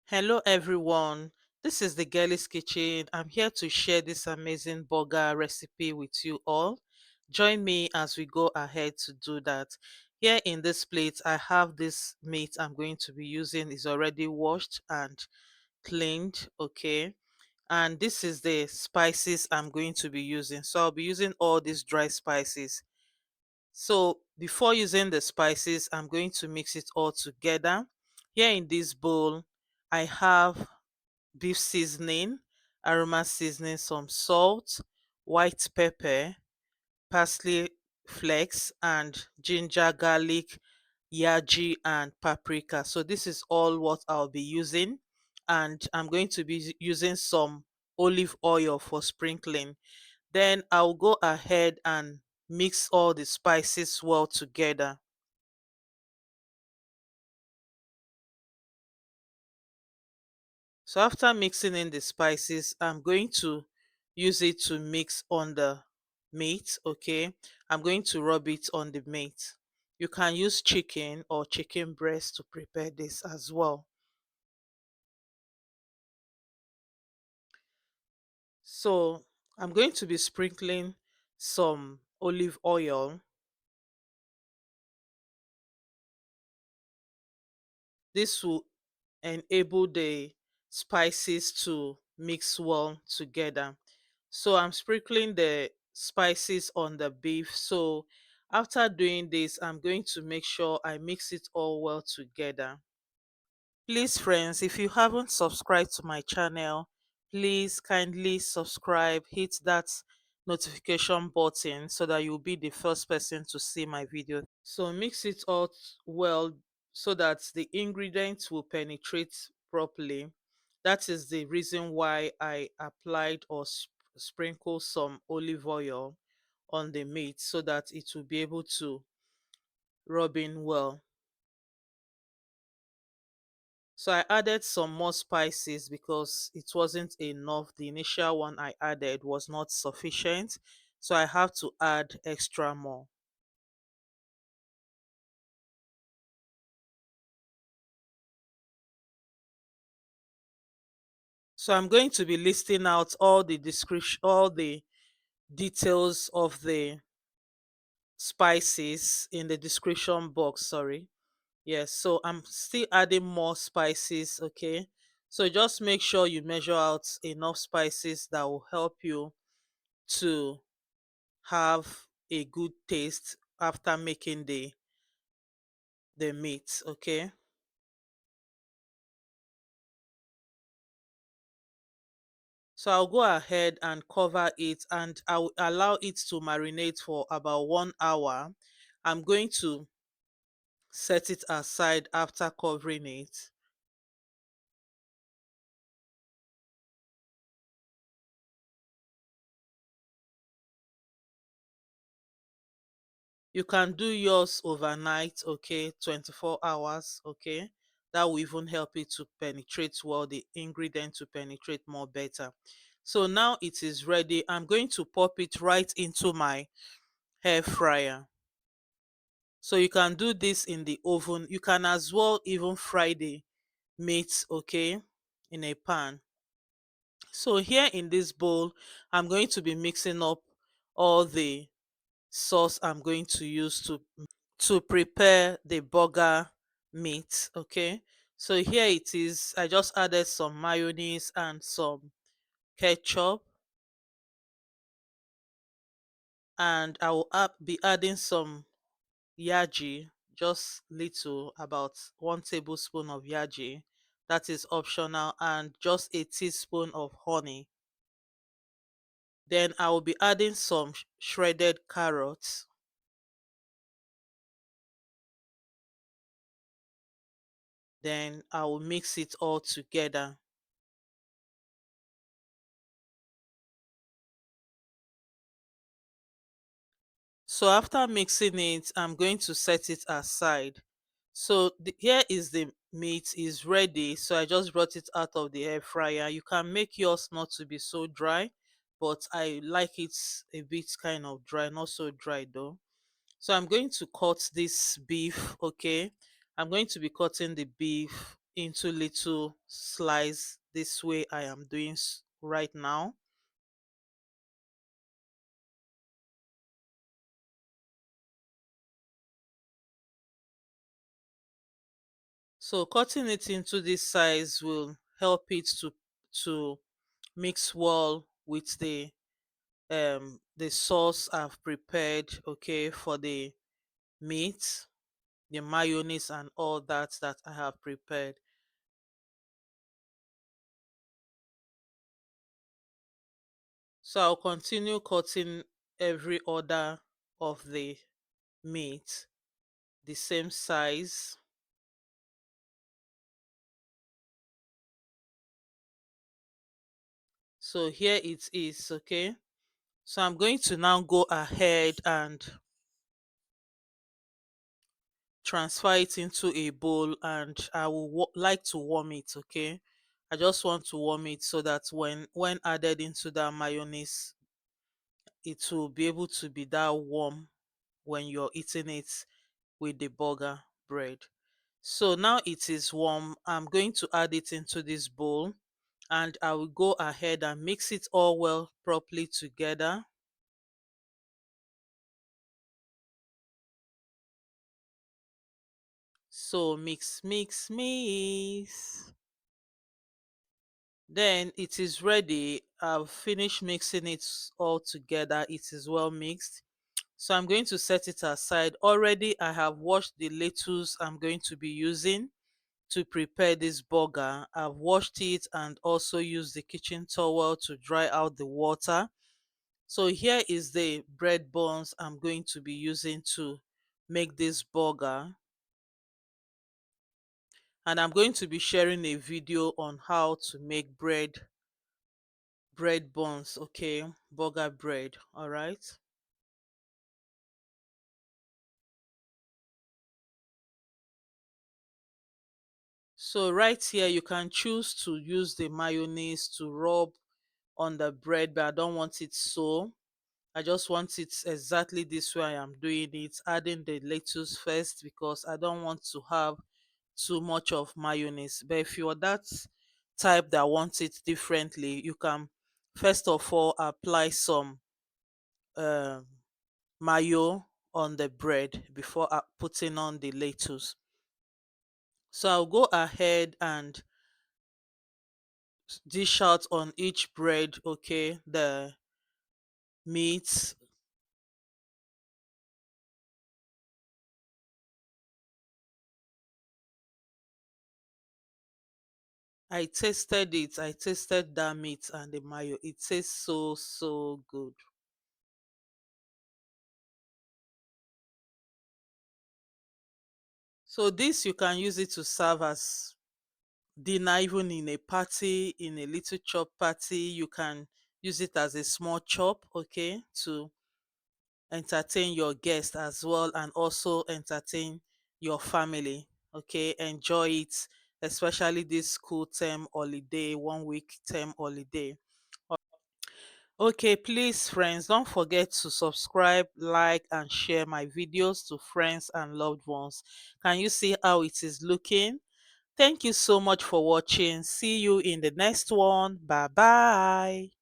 Hello everyone, this is the Girlie's Kitchen. I'm here to share this amazing burger recipe with you all. Join me as we go ahead to do that. Here in this plate, I have this meat I'm going to be using is already washed and cleaned, okay? And this is the spices I'm going to be using. So I'll be using all these dry spices. So before using the spices, I'm going to mix it all together. Here in this bowl, I have beef seasoning, aromat seasoning, some salt, white pepper, parsley flakes, and ginger, garlic, yaji, and paprika. So this is all what I'll be using, and I'm going to be using some olive oil for sprinkling. Then I'll go ahead and mix all the spices well together. So after mixing in the spices, I'm going to use it to mix on the meat, okay? I'm going to rub it on the meat. You can use chicken or chicken breast to prepare this as well. So I'm going to be sprinkling some olive oil. This will enable the spices to mix well together. So I'm sprinkling the spices on the beef. So after doing this, I'm going to make sure I mix it all well together. Please friends, if you haven't subscribed to my channel, please kindly subscribe, hit that notification button so that you'll be the first person to see my video. So mix it all well so that the ingredients will penetrate properly. That is the reason why I applied or sprinkle some olive oil on the meat so that it will be able to rub in well. So I added some more spices because it wasn't enough. The initial one I added was not sufficient. So I have to add extra more. So I'm going to be listing out all the description, all the details of the spices in the description box. Sorry. Yes, so I'm still adding more spices, okay? So just make sure you measure out enough spices that will help you to have a good taste after making the meat, okay? So I'll go ahead and cover it and I'll allow it to marinate for about 1 hour. I'm going to set it aside after covering it. You can do yours overnight, okay, 24 hours, okay. That will even help it to penetrate well, the ingredient to penetrate more better. So now it is ready. I'm going to pop it right into my air fryer. So you can do this in the oven. You can as well even fry the meat, okay, in a pan. So here in this bowl, I'm going to be mixing up all the sauce I'm going to use to prepare the burger meat, okay. So here it is. I just added some mayonnaise and some ketchup, and I will be adding some yaji, just little, about 1 tablespoon of yaji. That is optional, and just a teaspoon of honey. Then I will be adding some shredded carrots. Then I will mix it all together. So after mixing it, I'm going to set it aside. So here is the meat is ready. So I just brought it out of the air fryer. You can make yours not to be so dry, but I like it a bit kind of dry, not so dry though. So I'm going to cut this beef, okay? I'm going to be cutting the beef into little slice this way I am doing right now. So cutting it into this size will help it to mix well with the sauce I've prepared, okay, for the meat, the mayonnaise and all that I have prepared. So I'll continue cutting every order of the meat the same size. So here it is, okay. So I'm going to now go ahead and transfer it into a bowl, and I will like to warm it, okay. I just want to warm it so that when added into that mayonnaise, it will be able to be that warm when you're eating it with the burger bread. So now it is warm. I'm going to add it into this bowl, and I will go ahead and mix it all well properly together. So mix, mix, mix. Then it is ready. I've finished mixing it all together. It is well mixed. So I'm going to set it aside. Already I have washed the lettuce I'm going to be using to prepare this burger. I've washed it and also used the kitchen towel to dry out the water. So here is the bread buns I'm going to be using to make this burger. And I'm going to be sharing a video on how to make bread buns, okay, burger bread, all right. So right here you can choose to use the mayonnaise to rub on the bread, but I don't want it so. I just want it exactly this way I am doing it, adding the lettuce first because I don't want to have too much of mayonnaise. But if you're that type that wants it differently, you can first of all apply some um mayo on the bread before putting on the lettuce. So I'll go ahead and dish out on each bread, okay, the meat. I tasted that meat and the mayo. It tastes so good. So this you can use it to serve as dinner, even in a party, in a little chop party. You can use it as a small chop, okay, to entertain your guests as well and also entertain your family, okay. Enjoy it, especially this school term holiday, 1 week term holiday. Okay, please, friends, don't forget to subscribe, like, and share my videos to friends and loved ones. Can you see how it is looking? Thank you so much for watching. See you in the next one. Bye bye.